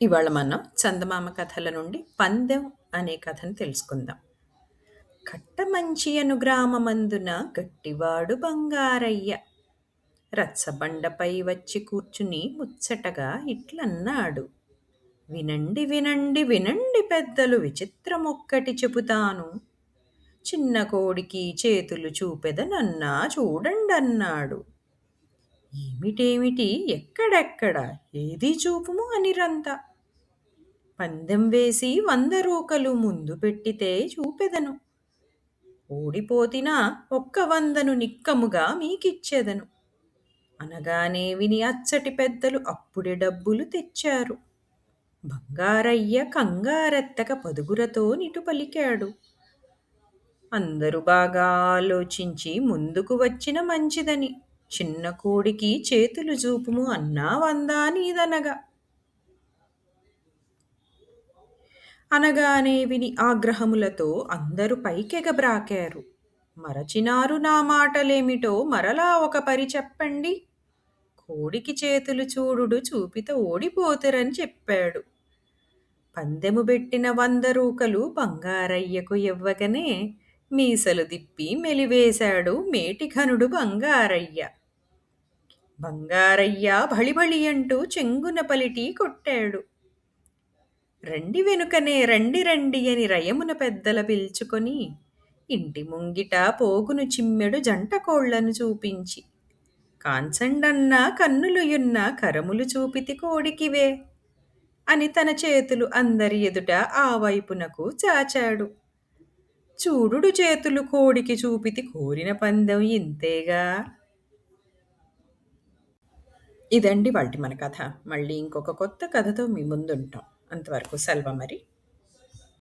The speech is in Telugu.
ఇవాళ మనం చందమామ కథల నుండి పందెం అనే కథను తెలుసుకుందాం. కట్టమంచియను గ్రామమందున గట్టివాడు బంగారయ్య రచ్చబండపై వచ్చి కూర్చుని ముచ్చటగా ఇట్లన్నాడు. వినండి వినండి వినండి పెద్దలు, విచిత్రమొక్కటి చెబుతాను. చిన్న కోడికి చేతులు చూపెదనన్నా చూడండన్నాడు. ఏమిటేమిటి, ఎక్కడెక్కడ, ఏది చూపుము అనిరంతా. పందెం వేసి 100 రూకలు ముందు పెట్టితే చూపెదను. ఓడిపోతినా ఒక్క 100ను నిక్కముగా మీకిచ్చెదను. అనగానే విని అచ్చటి పెద్దలు అప్పుడే డబ్బులు తెచ్చారు. బంగారయ్య కంగారెత్తక పదుగురతో నిటు పలికాడు. అందరూ బాగా ఆలోచించి ముందుకు వచ్చిన మంచిదని. చిన్న కోడికి చేతులు చూపుము అన్నా 100 నీదనగా. అనగానే విని ఆగ్రహములతో అందరూ పైకెగబ్రాకారు. మరచినారు నా మాటలేమిటో మరలా ఒక పరి చెప్పండి. కోడికి చేతులు చూడుడు చూపిత ఓడిపోతురని చెప్పాడు. పందెము పెట్టిన 100 రూకలు బంగారయ్యకు ఇవ్వగనే మీసలు దిప్పి మెలివేశాడు మేటిఘనుడు బంగారయ్య. బంగారయ్య భళిభళి అంటూ చెంగున పలిటి కొట్టాడు. రండి వెనుకనే రండి రండి అని రయమున పెద్దల పిల్చుకొని ఇంటి ముంగిట పోగును చిమ్మెడు జంట కోళ్లను చూపించి, కాంచండన్నా కన్నులుయున్న కరములు చూపితి కోడికివే అని తన చేతులు అందరి ఎదుట ఆ వైపునకు చాచాడు. చూడుడు చేతులు కోడికి చూపితి, కోరిన పందెం ఇంతేగా. ఇదండి వాటి మన కథ. మళ్ళీ ఇంకొక కొత్త కథతో మీ ముందుంటాం. అంతవరకు సెలవు మరి.